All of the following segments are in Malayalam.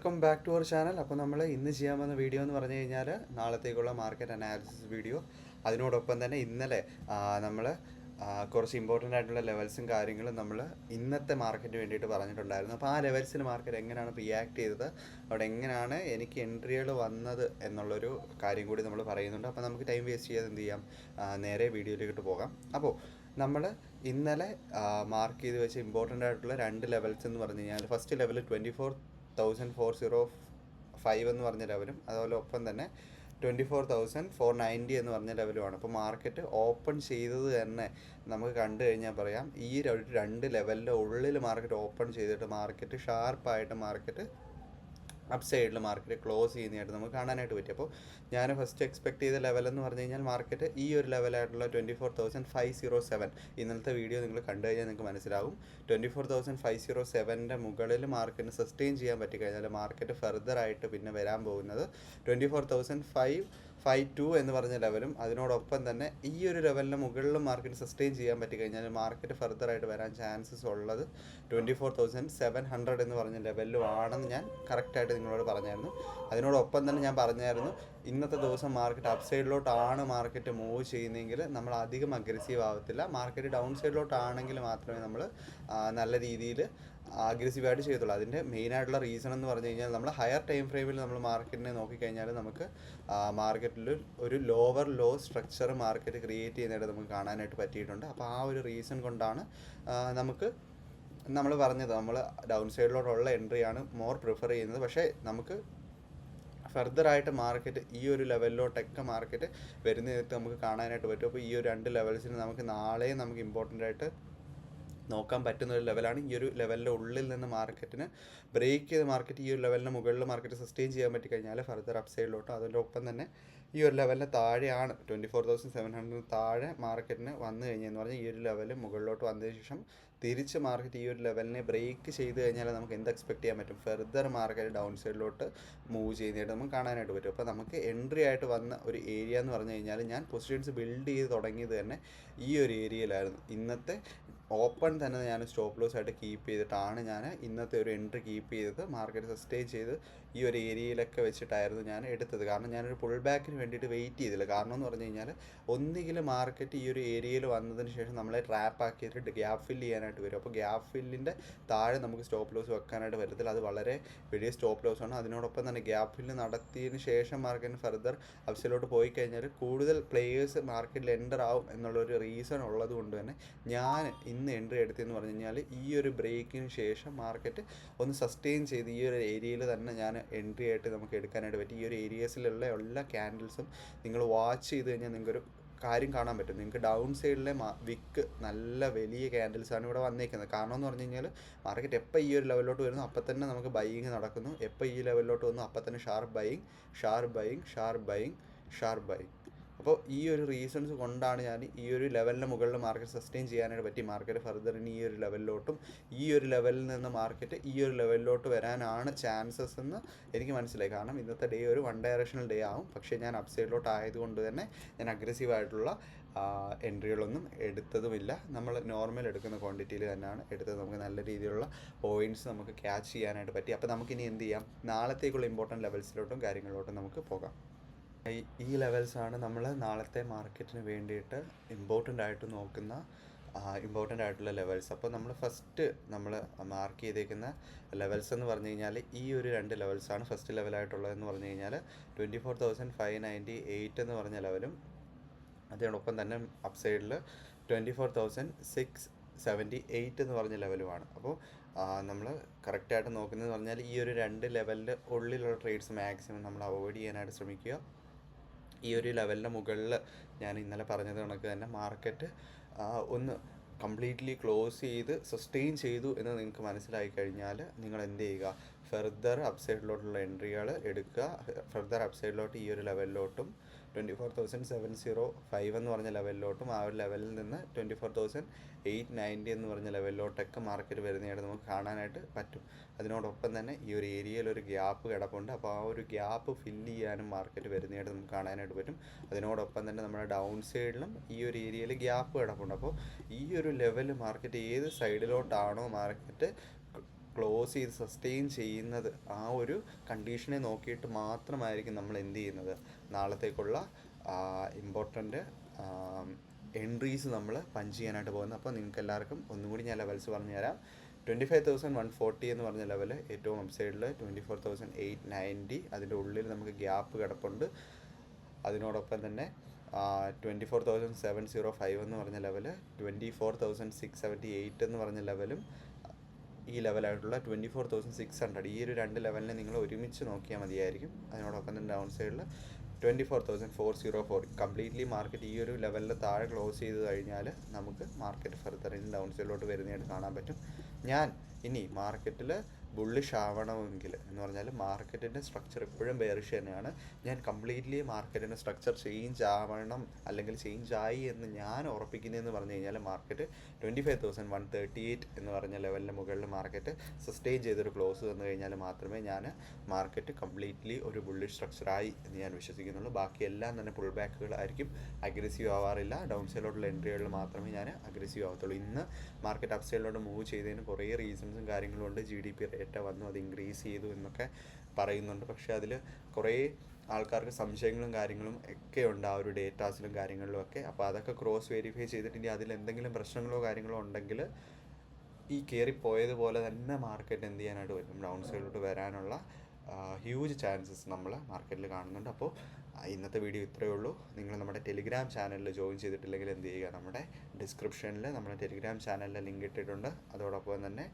Welcome back to our channel. അപ്പോൾ നമ്മൾ ഇന്ന് ചെയ്യാൻ പോകുന്ന വീഡിയോ എന്ന് പറഞ്ഞു കഴിഞ്ഞാൽ നാളത്തേക്കുള്ള മാർക്കറ്റ് അനാലിസിസ് വീഡിയോ. അതിനോടൊപ്പം തന്നെ ഇന്നലെ നമ്മൾ കുറച്ച് ഇമ്പോർട്ടൻ്റ് ആയിട്ടുള്ള ലെവൽസും കാര്യങ്ങളും നമ്മൾ ഇന്നത്തെ മാർക്കറ്റിന് വേണ്ടിയിട്ട് പറഞ്ഞിട്ടുണ്ടായിരുന്നു. അപ്പോൾ ആ ലെവൽസിന് മാർക്കറ്റ് എങ്ങനെയാണ് റിയാക്ട് ചെയ്തത്, അവിടെ എങ്ങനെയാണ് എനിക്ക് എൻട്രികൾ വന്നത് എന്നുള്ളൊരു കാര്യം കൂടി നമ്മൾ പറയുന്നുണ്ട്. അപ്പോൾ നമുക്ക് ടൈം വേസ്റ്റ് ചെയ്യാതെ എന്ത് ചെയ്യാം, നേരെ വീഡിയോയിലേക്ക് പോകാം. അപ്പോൾ നമ്മൾ ഇന്നലെ മാർക്ക് ചെയ്ത് വെച്ച ഇമ്പോർട്ടൻ്റ് ആയിട്ടുള്ള രണ്ട് ലെവൽസ് എന്ന് പറഞ്ഞു കഴിഞ്ഞാൽ, ഫസ്റ്റ് ലെവൽ 24,405 എന്ന് പറഞ്ഞ ലെവലും അതുപോലെ ഒപ്പം തന്നെ 24,490 എന്ന് പറഞ്ഞ ലെവലുമാണ്. അപ്പോൾ മാർക്കറ്റ് ഓപ്പൺ ചെയ്തത് തന്നെ നമുക്ക് കണ്ടു കഴിഞ്ഞാൽ പറയാം, ഈ രണ്ട് ലെവലിൻ്റെ ഉള്ളിൽ മാർക്കറ്റ് ഓപ്പൺ ചെയ്തിട്ട് മാർക്കറ്റ് ഷാർപ്പായിട്ട് മാർക്കറ്റ് അപ്പ് സൈഡിൽ മാർക്കറ്റ് ക്ലോസ് ചെയ്യുന്നതായിട്ട് നമുക്ക് കാണാനായിട്ട് പറ്റും. അപ്പോൾ ഞാൻ ഫസ്റ്റ് എക്സ്പെക്ട് ചെയ്ത ലെവൽ എന്ന് പറഞ്ഞു കഴിഞ്ഞാൽ മാർക്കറ്റ് ഈ ഒരു ലെവലായിട്ടുള്ള 24,507, ഇന്നലത്തെ വീഡിയോ നിങ്ങൾ കണ്ടു കഴിഞ്ഞാൽ നിങ്ങൾക്ക് മനസ്സിലാവും. 24,507 മുകളിൽ മാർക്കറ്റിന് സസ്റ്റെയിൻ ചെയ്യാൻ പറ്റിക്കഴിഞ്ഞാൽ മാർക്കറ്റ് ഫർദർ ആയിട്ട് പിന്നെ വരാൻ പോകുന്നത് 24,552 എന്ന് പറഞ്ഞ ലെവലും അതിനോടൊപ്പം തന്നെ ഈ ഒരു ലെവലിന് മുകളിലും മാർക്കറ്റ് സസ്റ്റെയിൻ ചെയ്യാൻ പറ്റിക്കഴിഞ്ഞാൽ മാർക്കറ്റ് ഫർദർ ആയിട്ട് വരാൻ ചാൻസസ് ഉള്ളത് 24,700 എന്ന് പറഞ്ഞ ലെവലിലും ആണെന്ന് ഞാൻ കറക്റ്റായിട്ട് നിങ്ങളോട് പറഞ്ഞായിരുന്നു. അതിനോടൊപ്പം തന്നെ ഞാൻ പറഞ്ഞായിരുന്നു, ഇന്നത്തെ ദിവസം മാർക്കറ്റ് അപ്പ് സൈഡിലോട്ടാണ് മാർക്കറ്റ് മൂവ് ചെയ്യുന്നതെങ്കിൽ നമ്മൾ അധികം അഗ്രസീവ് ആവത്തില്ല. മാർക്കറ്റ് ഡൗൺ സൈഡിലോട്ടാണെങ്കിൽ മാത്രമേ നമ്മൾ നല്ല രീതിയിൽ അഗ്രസീവായിട്ട് ചെയ്യത്തുള്ളൂ. അതിൻ്റെ മെയിനായിട്ടുള്ള റീസൺ എന്ന് പറഞ്ഞു കഴിഞ്ഞാൽ, നമ്മൾ ഹയർ ടൈം ഫ്രെയിമിൽ നമ്മൾ മാർക്കറ്റിനെ നോക്കിക്കഴിഞ്ഞാൽ നമുക്ക് മാർക്കറ്റിൽ ഒരു lower low structure market create ചെയ്യുന്നതായിട്ട് നമുക്ക് കാണാനായിട്ട് പറ്റിയിട്ടുണ്ട്. അപ്പോൾ ആ ഒരു റീസൺ കൊണ്ടാണ് നമ്മൾ പറഞ്ഞത്, നമ്മൾ ഡൗൺ സൈഡിലോട്ടുള്ള എൻട്രിയാണ് മോർ പ്രിഫർ ചെയ്യുന്നത്. പക്ഷേ നമുക്ക് ഫർദറായിട്ട് മാർക്കറ്റ് ഈ ഒരു ലെവലിലോട്ടൊക്കെ മാർക്കറ്റ് വരുന്നതിനകത്ത് നമുക്ക് കാണാനായിട്ട് പറ്റും. അപ്പോൾ ഈ ഒരു രണ്ട് ലെവൽസിന് നമുക്ക് നാളെയും നമുക്ക് ഇമ്പോർട്ടൻ്റ് ആയിട്ട് നോക്കാൻ പറ്റുന്ന ഒരു ലെവലാണ്. ഈ ഒരു ലെവലിൻ്റെ ഉള്ളിൽ നിന്ന് മാർക്കറ്റിന് ബ്രേക്ക് ചെയ്ത് മാർക്കറ്റ് ഈ ഒരു ലെവലിന് മുകളിൽ മാർക്കറ്റ് സസ്റ്റെയിൻ ചെയ്യാൻ പറ്റിക്കഴിഞ്ഞാൽ ഫർദർ അപ്പ് സൈഡിലോട്ടോ അതിൻ്റെ ഒപ്പം തന്നെ ഈ ഒരു ലെവലിന് താഴെയാണ് 24,700 താഴെ മാർക്കറ്റിന് വന്നു കഴിഞ്ഞെന്ന് പറഞ്ഞാൽ ഈ ഒരു ലെവൽ മുകളിലോട്ട് വന്നതിന് ശേഷം തിരിച്ച് മാർക്കറ്റ് ഈ ഒരു ലെവലിനെ ബ്രേക്ക് ചെയ്ത് കഴിഞ്ഞാൽ നമുക്ക് എന്ത് എക്സ്പെക്ട് ചെയ്യാൻ പറ്റും, ഫെർദർ മാർക്കറ്റ് ഡൗൺ സൈഡിലോട്ട് മൂവ് ചെയ്യുന്നതായിട്ട് നമുക്ക് കാണാനായിട്ട് പറ്റും. അപ്പോൾ നമുക്ക് എൻട്രി ആയിട്ട് വന്ന ഒരു ഏരിയ എന്ന് പറഞ്ഞു കഴിഞ്ഞാൽ, ഞാൻ പൊസിഷൻസ് ബിൽഡ് ചെയ്ത് തുടങ്ങിയത് തന്നെ ഈ ഒരു ഏരിയയിലായിരുന്നു. ഇന്നത്തെ ഓപ്പൺ തന്നെ ഞാൻ സ്റ്റോപ്പ് ലോസ് ആയിട്ട് കീപ്പ് ചെയ്തിട്ടാണ് ഞാൻ ഇന്നത്തെ ഒരു എൻട്രി കീപ്പ് ചെയ്തത്. മാർക്കറ്റ് സസ്റ്റെയിൻ ചെയ്ത് ഈ ഒരു ഏരിയയിലൊക്കെ വെച്ചിട്ടായിരുന്നു ഞാൻ എടുത്തത്. കാരണം ഞാനൊരു പുൾ ബാക്കിന് വേണ്ടിയിട്ട് വെയിറ്റ് ചെയ്തില്ല. കാരണം എന്ന് പറഞ്ഞു കഴിഞ്ഞാൽ, ഒന്നുകിൽ മാർക്കറ്റ് ഈ ഒരു ഏരിയയിൽ വന്നതിന് ശേഷം നമ്മളെ ട്രാപ്പ് ആക്കിയിട്ട് ഗ്യാപ്പ് ഫില്ല് ചെയ്യാനായിട്ട് വരും. അപ്പോൾ ഗ്യാപ്പ് ഫില്ലിൻ്റെ താഴെ നമുക്ക് സ്റ്റോപ്പ് ലോസ് വെക്കാനായിട്ട് വരത്തില്ല. അത് വളരെ വലിയ സ്റ്റോപ്പ് ലോസാണ്. അതിനോടൊപ്പം തന്നെ ഗ്യാപ്പ് ഫില്ല് നടത്തിയതിന് ശേഷം മാർക്കറ്റിന് ഫർദർ അപ്സിലോട്ട് പോയി കഴിഞ്ഞാൽ കൂടുതൽ പ്ലേയേഴ്സ് മാർക്കറ്റിൽ എൻ്റർ ആവും എന്നുള്ളൊരു റീസൺ ഉള്ളത് കൊണ്ട് തന്നെ ഞാൻ ഇന്ന് എൻട്രി എടുത്തതെന്ന് പറഞ്ഞു കഴിഞ്ഞാൽ, ഈ ഒരു ബ്രേക്കിന് ശേഷം മാർക്കറ്റ് ഒന്ന് സസ്റ്റെയിൻ ചെയ്ത് ഈ ഒരു ഏരിയയിൽ തന്നെ ഞാൻ എൻട്രി ആയിട്ട് നമുക്ക് എടുക്കാനായിട്ട് പറ്റി. ഈ ഒരു ഏരിയസിലുള്ള എല്ലാ ക്യാൻഡിൽസും നിങ്ങൾ വാച്ച് ചെയ്ത് കഴിഞ്ഞാൽ നിങ്ങൾക്കൊരു കാര്യം കാണാൻ പറ്റും. നിങ്ങൾക്ക് ഡൗൺ സൈഡിലെ വിക്ക് നല്ല വലിയ ക്യാൻഡിൽസാണ് ഇവിടെ വന്നേക്കുന്നത്. കാരണം എന്ന് പറഞ്ഞു കഴിഞ്ഞാൽ, മാർക്കറ്റ് എപ്പോൾ ഈ ഒരു ലെവലിലോട്ട് വരുന്നു അപ്പം തന്നെ നമുക്ക് ബൈയിങ് നടക്കുന്നു. എപ്പോൾ ഈ ലെവലിലോട്ട് വന്നു അപ്പം തന്നെ sharp buying, sharp buying, sharp buying, sharp buying. അപ്പോൾ ഈ ഒരു റീസൺസ് കൊണ്ടാണ് ഞാൻ ഈ ഒരു ലെവലിന് മുകളിൽ മാർക്കറ്റ് സസ്റ്റെയിൻ ചെയ്യാനായിട്ട് പറ്റി. മാർക്കറ്റ് ഫർദറിന് ഈ ഒരു ലെവലിലോട്ടും ഈ ഒരു ലെവലിൽ നിന്ന് മാർക്കറ്റ് ഈ ഒരു ലെവലിലോട്ട് വരാനാണ് ചാൻസസ് എന്ന് എനിക്ക് മനസ്സിലായി. കാരണം ഇന്നത്തെ ഡേ ഒരു വൺ ഡയറക്ഷണൽ ഡേ ആവും. പക്ഷേ ഞാൻ അപ്പ് സൈഡിലോട്ട് ആയതുകൊണ്ട് തന്നെ ഞാൻ അഗ്രസീവായിട്ടുള്ള എൻട്രികളൊന്നും എടുത്തതുമില്ല. നമ്മൾ നോർമൽ എടുക്കുന്ന ക്വാണ്ടിറ്റിയിൽ തന്നെയാണ് എടുത്തത്. നമുക്ക് നല്ല രീതിയിലുള്ള പോയിൻറ്റ്സ് നമുക്ക് ക്യാച്ച് ചെയ്യാനായിട്ട് പറ്റി. അപ്പോൾ നമുക്കിനി എന്ത് ചെയ്യാം, നാളത്തേക്കുള്ള ഇമ്പോർട്ടൻറ്റ് ലെവൽസിലോട്ടും കാര്യങ്ങളിലോട്ടും നമുക്ക് പോകാം. ഈ ലെവൽസാണ് നമ്മൾ നാളത്തെ മാർക്കറ്റിന് വേണ്ടിയിട്ട് ഇമ്പോർട്ടൻ്റ് ആയിട്ട് നോക്കുന്ന ഇമ്പോർട്ടൻ്റ് ആയിട്ടുള്ള ലെവൽസ്. അപ്പോൾ നമ്മൾ ഫസ്റ്റ് നമ്മൾ മാർക്ക് ചെയ്തേക്കുന്ന ലെവൽസ് എന്ന് പറഞ്ഞു കഴിഞ്ഞാൽ ഈ ഒരു രണ്ട് ലെവൽസാണ്. ഫസ്റ്റ് ലെവലായിട്ടുള്ളതെന്ന് പറഞ്ഞു കഴിഞ്ഞാൽ 24,598 എന്ന് പറഞ്ഞ ലെവലും അതിനോടൊപ്പം തന്നെ അപ്പ് സൈഡിൽ 24,678 എന്ന് പറഞ്ഞ ലെവലുമാണ്. അപ്പോൾ നമ്മൾ കറക്റ്റായിട്ട് നോക്കുന്നതെന്ന് പറഞ്ഞാൽ ഈ ഒരു രണ്ട് ലെവലിൻ്റെ ഉള്ളിലുള്ള ട്രേഡ്സ് മാക്സിമം നമ്മൾ അവോയ്ഡ് ചെയ്യാനായിട്ട് ശ്രമിക്കുക. ഈ ഒരു ലെവലിൻ്റെ മുകളിൽ ഞാൻ ഇന്നലെ പറഞ്ഞത് കണക്ക് തന്നെ മാർക്കറ്റ് ഒന്ന് കംപ്ലീറ്റ്ലി ക്ലോസ് ചെയ്ത് സസ്റ്റെയിൻ ചെയ്തു എന്ന് നിങ്ങൾക്ക് മനസ്സിലായി കഴിഞ്ഞാൽ നിങ്ങൾ എന്ത് ചെയ്യുക, ഫെർദർ അപ്പ് സൈഡിലോട്ടുള്ള എൻട്രികൾ എടുക്കുക. ഫെർദർ അപ്പ് സൈഡിലോട്ട് ഈ ഒരു ലെവലിലോട്ടും 24,705 എന്ന് പറഞ്ഞ ലെവലിലോട്ടും ആ ഒരു ലെവലിൽ നിന്ന് 24,890 എന്ന് പറഞ്ഞ ലെവലിലോട്ടൊക്കെ മാർക്കറ്റ് വരുന്നതായിട്ട് നമുക്ക് കാണാനായിട്ട് പറ്റും. അതിനോടൊപ്പം തന്നെ ഈ ഒരു ഏരിയയിൽ ഒരു ഗ്യാപ്പ് കിടപ്പുണ്ട്. അപ്പോൾ ആ ഒരു ഗ്യാപ്പ് ഫില്ല് ചെയ്യാനും മാർക്കറ്റ് വരുന്നതായിട്ട് നമുക്ക് കാണാനായിട്ട് പറ്റും. അതിനോടൊപ്പം തന്നെ നമ്മുടെ ഡൗൺ സൈഡിലും ഈ ഒരു ഏരിയയിൽ ഗ്യാപ്പ് കിടപ്പുണ്ട്. അപ്പോൾ ഈ ഒരു ലെവൽ മാർക്കറ്റ് ഏത് സൈഡിലോട്ടാണോ മാർക്കറ്റ് ക്ലോസ് ചെയ്ത് സസ്റ്റെയിൻ ചെയ്യുന്നത് ആ ഒരു കണ്ടീഷനെ നോക്കിയിട്ട് മാത്രമായിരിക്കും നമ്മൾ എന്ത് ചെയ്യുന്നത്, നാളത്തേക്കുള്ള ഇമ്പോർട്ടൻ്റ് എൻട്രീസ് നമ്മൾ പഞ്ച് ചെയ്യാനായിട്ട് പോകുന്നത്. അപ്പോൾ നിങ്ങൾക്ക് എല്ലാവർക്കും ഒന്നും കൂടി ഞാൻ ലെവൽസ് പറഞ്ഞു തരാം. 25,140 എന്ന് പറഞ്ഞ ലെവൽ ഏറ്റവും അപ്സൈഡിൽ, 24,890 അതിൻ്റെ ഉള്ളിൽ നമുക്ക് ഗ്യാപ്പ് കിടപ്പുണ്ട്. അതിനോടൊപ്പം തന്നെ 24,705 എന്ന് പറഞ്ഞ ലെവൽ, 24,678 എന്ന് പറഞ്ഞ ലെവലും ഈ ലെവലായിട്ടുള്ള 24,600, ഈ ഒരു രണ്ട് ലെവലിനെ നിങ്ങൾ ഒരുമിച്ച് നോക്കിയാൽ മതിയായിരിക്കും. അതിനോടൊപ്പം തന്നെ ഡൗൺ സൈഡിൽ 24,404. കംപ്ലീറ്റ്ലി മാർക്കറ്റ് ഈ ഒരു ലെവലിൽ താഴെ ക്ലോസ് ചെയ്ത് കഴിഞ്ഞാൽ നമുക്ക് മാർക്കറ്റ് ഫർദർ ഇനി ഡൗൺ സൈഡിലോട്ട് വരുന്നതായിട്ട് കാണാൻ പറ്റും. ഞാൻ ഇനി മാർക്കറ്റിൽ ബുള്ളിഷ് ആവണമെങ്കിൽ എന്ന് പറഞ്ഞാൽ മാർക്കറ്റിൻ്റെ സ്ട്രക്ചർ ഇപ്പോഴും ബെയറിഷ് തന്നെയാണ്. ഞാൻ കംപ്ലീറ്റ്ലി മാർക്കറ്റിൻ്റെ സ്ട്രക്ചർ ചേഞ്ച് ആവണം അല്ലെങ്കിൽ ചേഞ്ച് ആയി എന്ന് ഞാൻ ഉറപ്പിക്കുന്നതെന്ന് പറഞ്ഞു കഴിഞ്ഞാൽ മാർക്കറ്റ് 25,138 എന്ന് പറഞ്ഞ ലെവലിന് മുകളിൽ മാർക്കറ്റ് സസ്റ്റെയിൻ ചെയ്തൊരു ക്ലോസ് തന്നു കഴിഞ്ഞാൽ മാത്രമേ ഞാൻ മാർക്കറ്റ് കംപ്ലീറ്റ്ലി ഒരു ബുള്ളിഷ് സ്ട്രക്ചറായി എന്ന് ഞാൻ വിശ്വസിക്കുന്നുള്ളൂ. ബാക്കിയെല്ലാം തന്നെ പുൾ ബാക്കുകളായിരിക്കും, അഗ്രസീവ് ആവാറില്ല. ഡൗൺ സൈഡിലോട്ടുള്ള എൻട്രികളിൽ മാത്രമേ ഞാൻ അഗ്രസീവ് ആവത്തുള്ളൂ. ഇന്ന് മാർക്കറ്റ് അപ്പ് സൈഡിലോട്ട് മൂവ് ചെയ്തതിന് കുറേ റീസൺസും കാര്യങ്ങളും ഉണ്ട്. GDP റേറ്റ് വന്നു, അത് ഇൻക്രീസ് ചെയ്തു എന്നൊക്കെ പറയുന്നുണ്ട്. പക്ഷേ അതിൽ കുറേ ആൾക്കാർക്ക് സംശയങ്ങളും കാര്യങ്ങളും ഒക്കെ ഉണ്ട് ആ ഒരു ഡേറ്റാസിലും കാര്യങ്ങളിലും ഒക്കെ. അപ്പോൾ അതൊക്കെ ക്രോസ് വെരിഫൈ ചെയ്തിട്ട് ഇനി അതിൽ എന്തെങ്കിലും പ്രശ്നങ്ങളോ കാര്യങ്ങളോ ഉണ്ടെങ്കിൽ ഈ കയറിപ്പോയതുപോലെ തന്നെ മാർക്കറ്റ് എന്ത് ചെയ്യാനായിട്ട് വരും, ഡൗൺ സൈഡിലോട്ട് വരാനുള്ള ഹ്യൂജ് ചാൻസസ് നമ്മൾ മാർക്കറ്റിൽ കാണുന്നുണ്ട്. അപ്പോൾ ഇന്നത്തെ വീഡിയോ ഇത്രയേ ഉള്ളൂ. നിങ്ങൾ നമ്മുടെ ടെലിഗ്രാം ചാനലിൽ ജോയിൻ ചെയ്തിട്ടില്ലെങ്കിൽ എന്ത് ചെയ്യുക, നമ്മുടെ ഡിസ്ക്രിപ്ഷനിൽ നമ്മുടെ ടെലിഗ്രാം ചാനലിലെ ലിങ്ക് ഇട്ടിട്ടുണ്ട്. അതോടൊപ്പം തന്നെ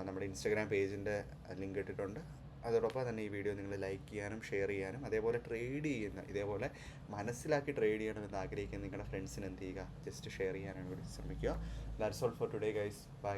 നമ്മുടെ ഇൻസ്റ്റാഗ്രാം പേജിൻ്റെ ലിങ്ക് ഇട്ടിട്ടുണ്ട്. അതോടൊപ്പം തന്നെ ഈ വീഡിയോ നിങ്ങൾ ലൈക്ക് ചെയ്യാനും ഷെയർ ചെയ്യാനും, അതേപോലെ ട്രേഡ് ചെയ്യുന്ന ഇതേപോലെ മനസ്സിലാക്കി ട്രേഡ് ചെയ്യണമെന്ന് ആഗ്രഹിക്കുന്ന നിങ്ങളുടെ ഫ്രണ്ട്സിന് എന്ത് ചെയ്യുക, ജസ്റ്റ് ഷെയർ ചെയ്യാനും കൂടി ശ്രമിക്കുക. That's all for today guys. By.